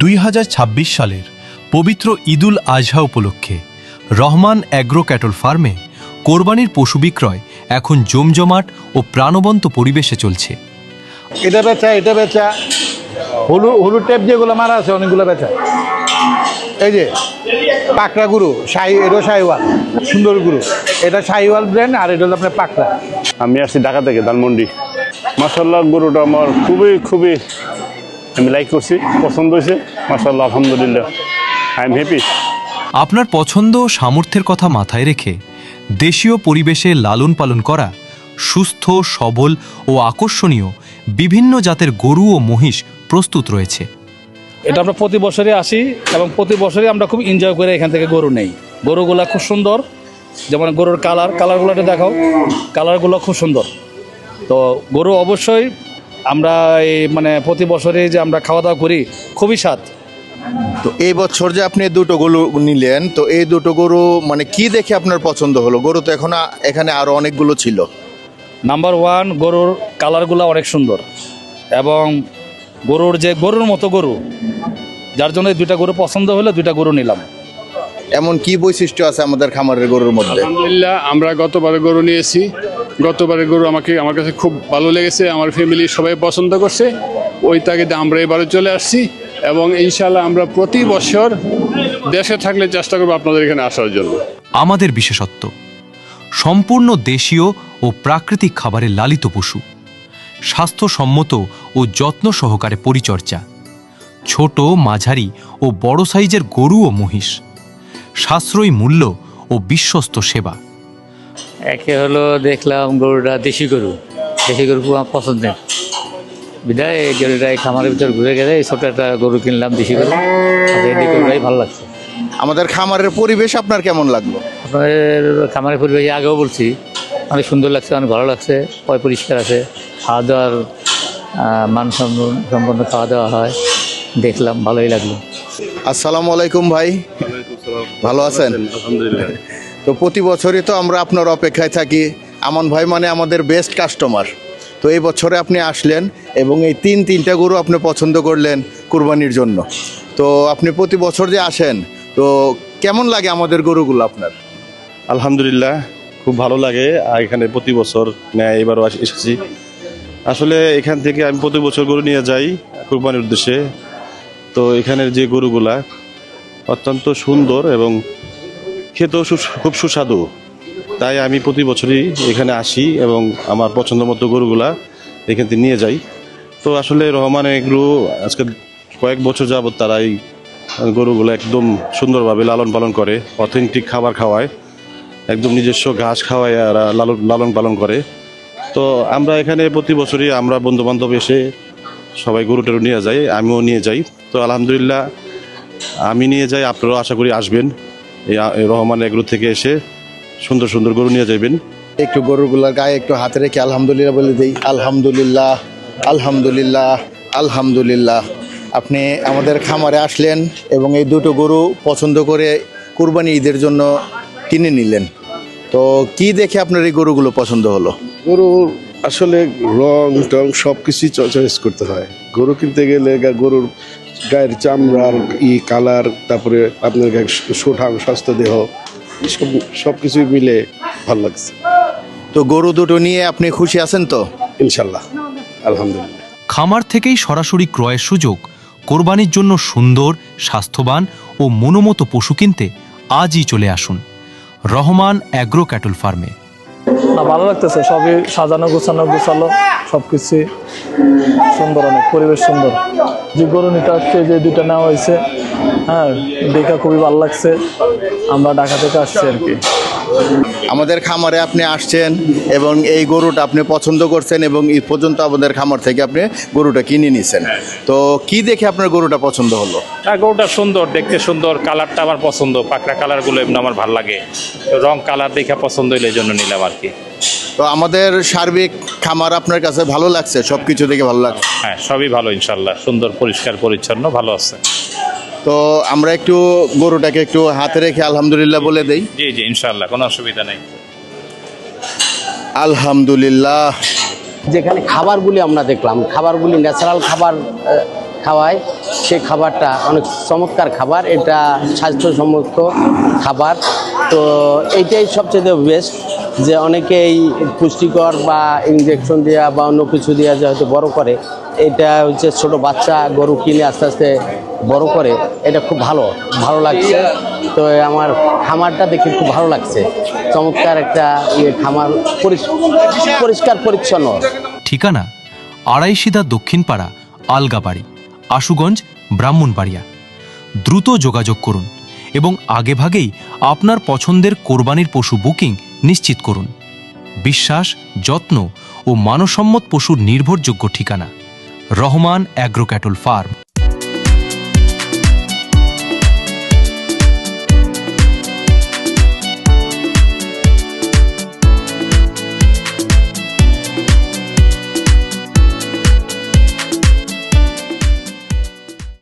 2026 সালের পবিত্র ঈদুল আজহা উপলক্ষে রহমান অ্যাগ্রো ক্যাটল ফার্মে কোরবানির পশু বিক্রয় এখন জমজমাট ও প্রাণবন্ত পরিবেশে চলছে। এটা বেচা হলুদ টেপ যেগুলো মারা আছে অনেকগুলো বেচা। এই যে পাকড়া গুরু এটা শাহিওয়াল, সুন্দর গুরু, এটা শাহিওয়াল ব্র্যান্ড, আর এটা হলো আপনার পাকড়া। আমি আসছি ঢাকা থেকে ধানমন্ডি। মাশাআল্লাহ, গরুটা আমার খুবই আমি লাইক করছি, পছন্দ হয়েছে। মাশাআল্লাহ, আলহামদুলিল্লাহ, আই এম হ্যাপি। আপনার পছন্দ ও সামর্থ্যের কথা মাথায় রেখে দেশীয় পরিবেশে লালন পালন করা সুস্থ, সবল ও আকর্ষণীয় বিভিন্ন জাতের গরু ও মহিষ প্রস্তুত রয়েছে। এটা আমরা প্রতি বছরই আসি এবং প্রতি বছরই আমরা খুব এনজয় করে এখান থেকে গরু নেই। গরুগুলা খুব সুন্দর, যেমন গরুর কালারগুলো দেখাও, কালারগুলো খুব সুন্দর। তো গরু অবশ্যই আমরা প্রতি বছরই যে আমরা খাওয়া দাওয়া করি, খুবই স্বাদ। তো এই বছর যে আপনি দুটো গরু নিলেন, তো এই দুটো গরু কি দেখে আপনার পছন্দ হলো? গরু তো এখন এখানে আরো অনেকগুলো ছিল। নাম্বার ওয়ান, গরুর কালারগুলো অনেক সুন্দর এবং গরুর মতো গরু, যার জন্য দুইটা গরু পছন্দ হলো, দুইটা গরু নিলাম। এমন কি বৈশিষ্ট্য আছে আমাদের খামারের গরুর মধ্যে? আলহামদুলিল্লাহ, আমরা গতবারে গরু নিয়েছি। গতবারের গরু আমার কাছে খুব ভালো লেগেছে, আমার ফ্যামিলির সবাই পছন্দ করছে। ওই তাগিদে আমরা এবারে চলে আসছি এবং ইনশাআল্লাহ আমরা প্রতি বছর দেশে থাকলে চেষ্টা করবো আপনাদের এখানে আসার জন্য। আমাদের বিশেষত্ব সম্পূর্ণ দেশীয় ও প্রাকৃতিক খাবারের লালিত পশু, স্বাস্থ্যসম্মত ও যত্ন সহকারে পরিচর্যা, ছোট, মাঝারি ও বড় সাইজের গরু ও মহিষ, সাশ্রয়ী মূল্য ও বিশ্বস্ত সেবা। একে হলো দেখলাম গরুটা দেশি গরু খুব আমার পছন্দের বিধায় এই গরুটা এই খামারের ভিতর ঘুরে গেলে এই ছোটো একটা গরু কিনলাম, দেশি গরু। এই গরুটাই ভালো লাগছে। আমাদের খামারের পরিবেশ আপনার কেমন লাগলো? আপনাদের খামারের পরিবেশ আগেও বলছি, অনেক সুন্দর লাগছে, অনেক ভালো লাগছে, পরিষ্কার আছে, খাওয়া দাওয়ার মানসম্পন্ন খাওয়া দাওয়া হয়, দেখলাম, ভালোই লাগলো। আসসালামু আলাইকুম ভাই, ভালো আছেন? আলহামদুলিল্লাহ। তো প্রতি বছরই তো আমরা আপনার অপেক্ষায় থাকি। আমান ভাই আমাদের বেস্ট কাস্টমার। তো এই বছরে আপনি আসলেন এবং এই তিনটা গরু আপনি পছন্দ করলেন কুরবানির জন্য। তো আপনি প্রতি বছর যে আসেন, তো কেমন লাগে আমাদের গরুগুলো আপনার? আলহামদুলিল্লাহ, খুব ভালো লাগে। আর এখানে প্রতি বছর নেয়, এবারও এসেছি। আসলে এখান থেকে আমি প্রতি বছর গরু নিয়ে যাই কুরবানির উদ্দেশ্যে। তো এখানের যে গরুগুলা অত্যন্ত সুন্দর এবং খেতেও খুব সুস্বাদু, তাই আমি প্রতি বছরই এখানে আসি এবং আমার পছন্দ মতো গরুগুলা এখান থেকে নিয়ে যাই। তো আসলে রহমান এগুলো আজকে কয়েক বছর যাবত তারা এই গরুগুলো একদম সুন্দরভাবে লালন পালন করে, অথেন্টিক খাবার খাওয়ায়, একদম নিজস্ব ঘাস খাওয়ায় আর লালন পালন করে। তো আমরা এখানে প্রতি বছরই আমরা বন্ধুবান্ধব এসে সবাই গরু টরু নিয়ে যাই, আমিও নিয়ে যাই। তো আলহামদুলিল্লাহ, আমি নিয়ে যাই, আপনারাও আশা করি আসবেন এই রহমান এগ্রো থেকে এসে সুন্দর সুন্দর গরু নিয়ে যাবেন। একটু গরুগুলার গায়ে একটু হাতে রেখে আলহামদুলিল্লাহ বলে দিই। আলহামদুলিল্লাহ, আলহামদুলিল্লাহ, আলহামদুলিল্লাহ। আপনি আমাদের খামারে আসলেন এবং এই দুটো গরু পছন্দ করে কুরবানি ঈদের জন্য কিনে নিলেন। তো কি দেখে আপনার এই গরুগুলো পছন্দ হলো? গরুর আসলে রং টং সব কিছুই চয়েস করতে হয়। গরু কিনতে গেলে গরুর গায়ের চামড়ার কালার, তারপরে আপনার গায়ের সুঠাম স্বাস্থ্য দেহ, সব কিছুই মিলে ভালো লাগছে। তো গরু দুটো নিয়ে আপনি খুশি আছেন তো? ইনশাল্লাহ, আলহামদুলিল্লাহ। খামার থেকেই সরাসরি ক্রয়ের সুযোগ, কোরবানির জন্য সুন্দর, স্বাস্থ্যবান ও মনোমতো পশু কিনতে আজই চলে আসুন রহমান অ্যাগ্রো ক্যাটল ফার্মে। ভালো লাগতেছে, সবই সাজানো গোছালো, সব কিছুই সুন্দর, অনেক পরিবেশ সুন্দর। যে গরু নিতে আসছে, যে দুইটা নেওয়া হয়েছে, দেখা খুবই ভালো লাগছে। আমরা ঢাকা থেকে আসছি আর কি। আমাদের খামারে আপনি আসছেন এবং এই গরুটা আপনি পছন্দ করছেন এবং এই পর্যন্ত আমাদের খামার থেকে আপনি গরুটা কিনে নিছেন। তো কি দেখে আপনার গরুটা পছন্দ হলো? গরুটা সুন্দর, দেখতে সুন্দর, কালারটা আমার পছন্দ, পাকড়া কালারগুলো এমনি আমার ভালো লাগে, রং কালার দেখে পছন্দ হইলে এই জন্য নিলাম আর কি। তো আমাদের সার্বিক খামার আপনার কাছে ভালো লাগছে? সব কিছু দেখে ভালো লাগছে? হ্যাঁ, সবই ভালো, ইনশাল্লাহ, সুন্দর, পরিষ্কার পরিচ্ছন্ন, ভালো আছে। তো আমরা একটু গরুটাকে একটু হাতে রেখে আলহামদুলিল্লাহ বলে দেই। জি জি, ইনশাল্লাহ, কোনো অসুবিধা নেই। আলহামদুলিল্লাহ। যেখানে খাবারগুলি আমরা দেখলাম, খাবারগুলি ন্যাচারাল খাবার খাওয়ায় সেই খাবারটা অনেক চমৎকার খাবার, এটা স্বাস্থ্যসম্মত খাবার। তো এইটাই সবচেয়ে বেস্ট, যে অনেকেই পুষ্টিকর বা ইঞ্জেকশন দেওয়া বা অন্য কিছু দেওয়া যে হয়তো বড় করে, এটা হচ্ছে ছোট বাচ্চা গরু কিনে আস্তে আস্তে বড় করে, এটা খুব ভালো লাগছে। তো আমার খামারটা দেখে খুব ভালো লাগছে, চমৎকার একটা খামার, পরিষ্কার পরিচ্ছন্ন। ঠিকানা আড়াইশিদা দক্ষিণপাড়া, আলগাবাড়ি, আশুগঞ্জ, ব্রাহ্মণবাড়িয়া। দ্রুত যোগাযোগ করুন এবং আগেভাগেই আপনার পছন্দের কোরবানির পশু বুকিং নিশ্চিত করুন। বিশ্বাস, যত্ন ও মানসম্মত পশুর নির্ভরযোগ্য ঠিকানা রহমান অ্যাগ্রো ক্যাটল ফার্ম।